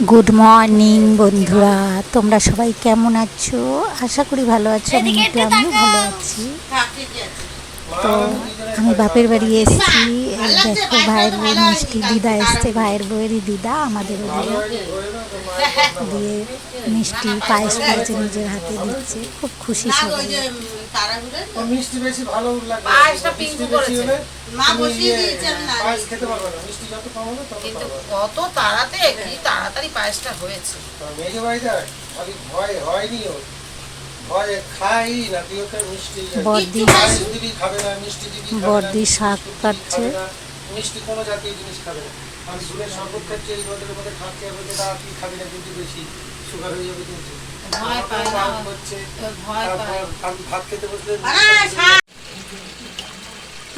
Good morning বন্ধুরা, তোমরা সবাই কেমন আছো? আশা করি ভালো আছো। আমিও ভালো আছি। তো আমি বাপের বাড়ি এসেছি। এই দেখো, ভাইয়ের বউ মিষ্টি দিদা এসছে, ভাইয়ের বউয়েরই দিদা, আমাদেরও দিদা, দিয়ে মিষ্টি পায়েস করেছে, নিজের হাতে দিচ্ছে। খুব খুশি সবাই। মিষ্টি বেশি ভালো লাগে, পায়েসটা পিঙ্কু করেছে। মা বসিয়ে দিয়েছে, আমি না পায়েস খেতে পারবো না, মিষ্টি যত কম হবে তত কিন্তু কত তাড়াতাড়ি পায়েসটা হয়েছে। মেজে ভাইটা খালি ভয় হয়নি, ওর ভয় খাই না, তুই ওকে মিষ্টি বর্দি দিবি খাবে না, মিষ্টি দিবি বর্দি শাক কাটছে, মিষ্টি কোনো জাতীয় জিনিস খাবে না। আমি ঝুলের শরবত খাচ্ছি, এই রোদের মধ্যে খাচ্ছি, আর বলছে তা তুই খাবি না কিন্তু বেশি সুগার হয়ে যাবে, কিন্তু ভয় পায় না হচ্ছে, ভয় পায়। আমি ভাত খেতে বসলে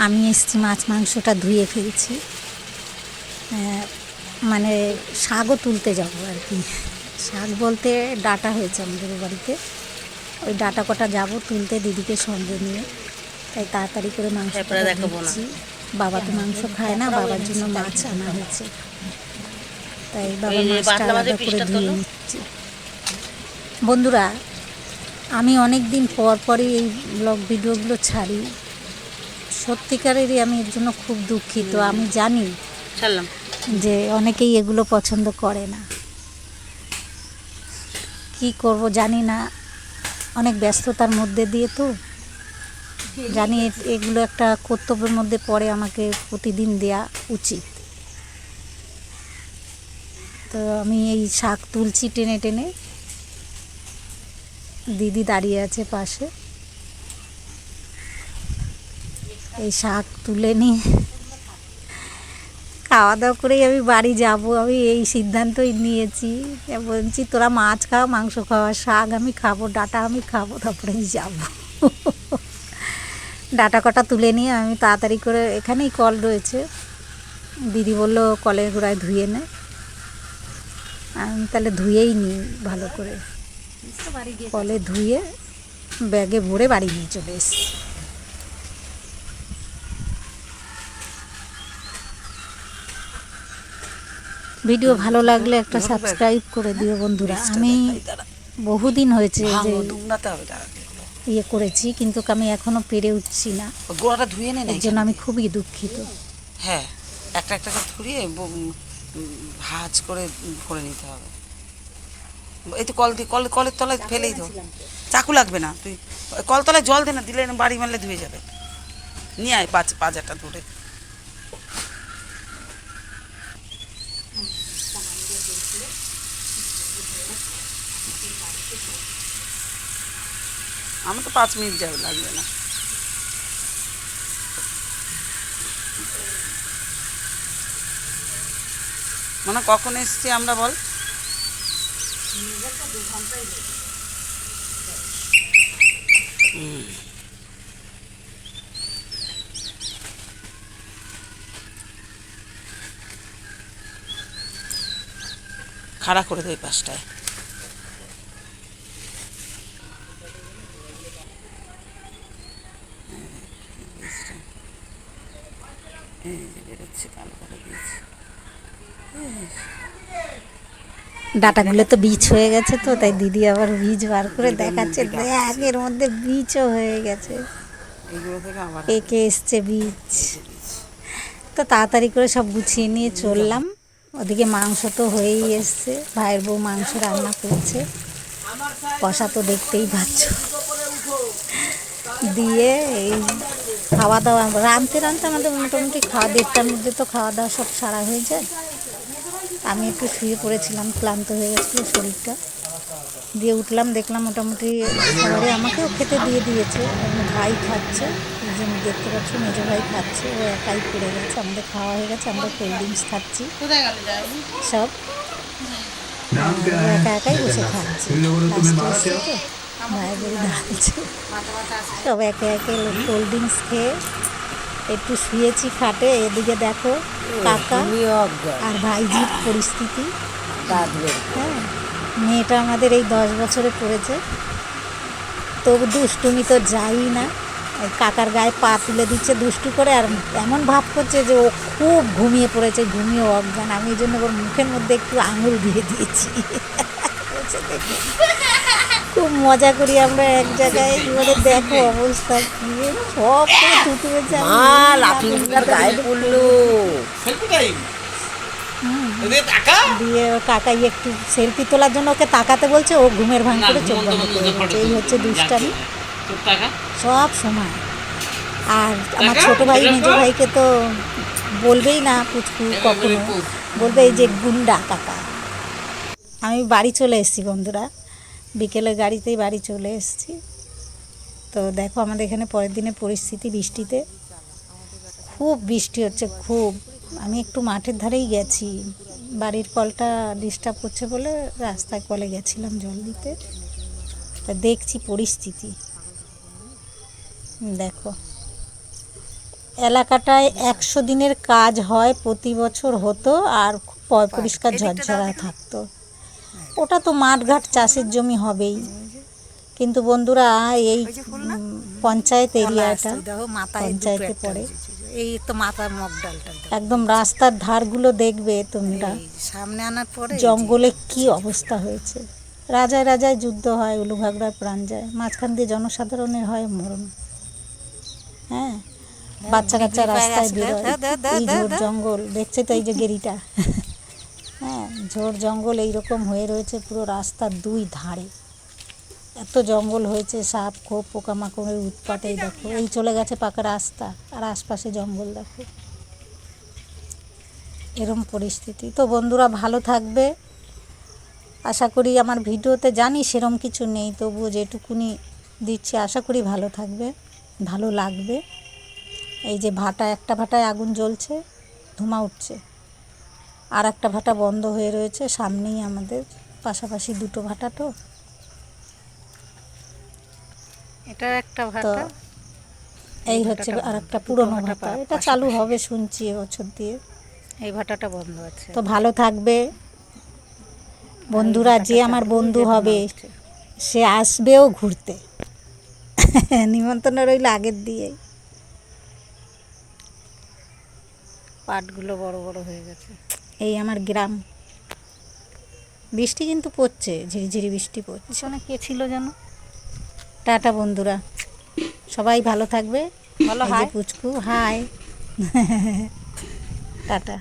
আমি এসেছি, মাছ মাংসটা ধুয়ে ফেলছি, মানে শাকও তুলতে যাব আর কি। শাক বলতে ডাটা হয়েছে আমাদের বাড়িতে, ওই ডাটা কটা যাব তুলতে দিদিকে সঙ্গে নিয়ে, তাই তাড়াতাড়ি করে মাংসটা ধুচ্ছি। বাবা তো মাংস খায় না, বাবার জন্য মাছ আনা হয়েছে, তাই বাবা মাছটা আলাদা করে ধুয়ে নিচ্ছি। বন্ধুরা, আমি অনেক দিন পরই এই ব্লগ ভিডিওগুলো ছাড়ি। সত্যিকারেরই আমি এর জন্য খুব দুঃখিত। আমি জানি যে অনেকেই এগুলো পছন্দ করে না, কি করব জানি না, অনেক ব্যস্ততার মধ্যে দিয়ে তো জানি এগুলো একটা কর্তব্যের মধ্যে পড়ে, আমাকে প্রতিদিন দেয়া উচিত। তো আমি এই শাক তুলছি টেনে টেনে, দিদি দাঁড়িয়ে আছে পাশে। এই শাক তুলে নিয়ে খাওয়া দাওয়া করেই আমি বাড়ি যাব। আমি এই সিদ্ধান্তই নিয়েছি, বলছি তোরা মাছ খাও, মাংস খাওয়া, শাক আমি খাবো, ডাটা আমি খাবো, তারপরে আমি যাবো। ডাটা কটা তুলে নিয়ে আমি তাড়াতাড়ি করে, এখানেই কল রয়েছে, দিদি বললো কলের গোড়ায় ধুয়ে নে, আমি তাহলে ধুয়েই নিই ভালো করে। কলে ধুয়ে ব্যাগে ভরে বাড়ি নিয়ে চলে এসেছি। ভিডিও ভালো লাগলে একটা সাবস্ক্রাইব করে দিও বন্ধুরা। আমি বহুদিন হয়েছে যে ইয়ে করেছি, কিন্তু আমি এখনো পেরে উঠছি না, গোড়াটা ধুয়ে নে, এর জন্য আমি খুবই দুঃখিত। হ্যাঁ, একটা একটা করে ধরিয়ে ভাজ করে ভরে নিতে হবে। এই তো কল দিয়ে কলের তলায় ফেলেই দাও, চাকু লাগবে না, তুই কলতলায় জল দে না, দিলে বাড়ি মারলে ধুয়ে যাবে। নিয়ে আয় পাঁচাটা ধরে। আমার তো 5 মিনিট যাবে, লাগবে না। মানে কখন এসছি আমরা বল? খাড়া করে দেয় পাশটায়। ডাটাগুলো তো বীজ হয়ে গেছে, তো তাই দিদি আবার বীজ বার করে দেখাচ্ছে, এর মধ্যে বীজও হয়ে গেছে, পেকে এসছে বীজ। তো তাড়াতাড়ি করে সব গুছিয়ে নিয়ে চললাম। ওদিকে মাংস তো হয়েই এসছে, ভাইয়ের বউ মাংস রান্না করছে, কষা তো দেখতেই পাচ্ছ। দিয়ে এই খাওয়া দাওয়া রাঁধতে আমাদের মোটামুটি 1:30টার মধ্যে তো খাওয়া দাওয়া সব সারা হয়ে যায়। আমি একটু শুয়ে পড়েছিলাম, ক্লান্ত হয়ে গেছিলো শরীরটা, দিয়ে উঠলাম, দেখলাম মোটামুটি খাবারে আমাকেও খেতে দিয়ে দিয়েছে। ভাই খাচ্ছে, যে দেখতে পাচ্ছ মেজো ভাই খাচ্ছে, ও একাই পড়ে গেছে, আমাদের খাওয়া হয়ে গেছে, আমরা কোল্ড ড্রিঙ্কস খাচ্ছি সব, একা একাই বসে খাচ্ছি। লাস্টে এসছে তো ভাইয়ের বাড়ি দাঁড়াচ্ছে, সব একে একে কোল্ড ড্রিঙ্কস খেয়ে একটু শুয়েছি খাটে। এদিকে দেখো কাকা আর ভাইজির পরিস্থিতি। হ্যাঁ, মেয়েটা আমাদের এই 10 বছরে পড়েছে, তবু দুষ্টুমি তো যাই না, ওই কাকার গায়ে পা তুলে দিচ্ছে দুষ্টু করে, আর এমন ভাব করছে যে ও খুব ঘুমিয়ে পড়েছে, ঘুমিয়ে অজ্ঞান। আমি এই জন্য ওর মুখের মধ্যে একটু আঙুল দিয়ে দিয়েছি। খুব মজা করি আমরা এক জায়গায়। এবারে দেখো অবস্থা কি, সব থুতু হয়েছে। গায়ে পড়লো। দিয়ে ওর কাকাই একটু সেলফি তোলার জন্য ওকে তাকাতে বলছে, ও ঘুমের ভাঙ করে চোখ বন্ধ করে বলছে। এই হচ্ছে দুষ্টামি সব সময়। আর আমার ছোট ভাই মেজো ভাইকে তো বলবেই না পুচকু, কখনো বলবে এই যে গুন্ডা কাকা। আমি বাড়ি চলে এসেছি বন্ধুরা, বিকেলের গাড়িতেই বাড়ি চলে এসেছি। তো দেখো আমাদের এখানে পরের দিনের পরিস্থিতি, বৃষ্টিতে খুব বৃষ্টি হচ্ছে খুব। আমি একটু মাঠের ধারেই গেছি, বাড়ির কলটা ডিস্টার্ব করছে বলে রাস্তায় কলে গেছিলাম জল দিতে। তা দেখছি পরিস্থিতি, দেখো এলাকাটায় 100 দিনের কাজ হয় প্রতি বছর হতো, আর খুব পরিষ্কার ঝরঝরা থাকতো। ওটা তো মাঠঘাট চাষের জমি হবেই, কিন্তু বন্ধুরা এই পঞ্চায়েত এরিয়াটা পঞ্চায়েতে পড়ে, এই তো মাথার মগ ডালটা একদম রাস্তার ধারগুলো দেখবে তোমরা, সামনে আনার পরে জঙ্গলে কি অবস্থা হয়েছে। রাজায় রাজায় যুদ্ধ হয়, উলুভাগড়ার প্রাণ যায়, মাঝখান দিয়ে জনসাধারণের হয় মরণ। হ্যাঁ, বাচ্চা কাচ্চা রাস্তায় বেরোয়, এই ঝোড় জঙ্গল দেখছে তো, এই যে গেরিটা, হ্যাঁ ঝোড় জঙ্গল এইরকম হয়ে রয়েছে পুরো রাস্তার দুই ধারে। এত জঙ্গল হয়েছে, সাপ খোপ পোকামাকড়ের উৎপাত। এই দেখো এই চলে গেছে পাকা রাস্তা, আর আশপাশে জঙ্গল দেখো, এরম পরিস্থিতি। তো বন্ধুরা ভালো থাকবে, আশা করি। আমার ভিডিওতে জানি সেরম কিছু নেই, তবুও যেটুকুনি দিচ্ছি আশা করি ভালো থাকবে, ভালো লাগবে। এই যে ভাটা, একটা ভাটায় আগুন জ্বলছে, ধোঁয়া উঠছে, আর একটা ভাটা বন্ধ হয়ে রয়েছে সামনেই আমাদের, পাশাপাশি দুটো ভাটা। তো এটা একটা তো ভাটা, এই হচ্ছে আর একটা পুরনো ভাটা, এটা চালু হবে শুনছি এবছর দিয়ে। এই ভাটাটা বন্ধ আছে। তো ভালো থাকবে বন্ধুরা, যে আমার বন্ধু হবে সে আসবেও ঘুরতে, নিমন্ত্রণ রইল আগের দিয়ে। পাটগুলো বড় বড় হয়ে গেছে। এই আমার গ্রাম, বৃষ্টি কিন্তু পড়ছে, ঝিরিঝিরি বৃষ্টি পড়ছে। পিছনে কে ছিল যেন? টাটা বন্ধুরা, সবাই ভালো থাকবে। বলো এই যে হাই। পুচকু হাই, টাটা।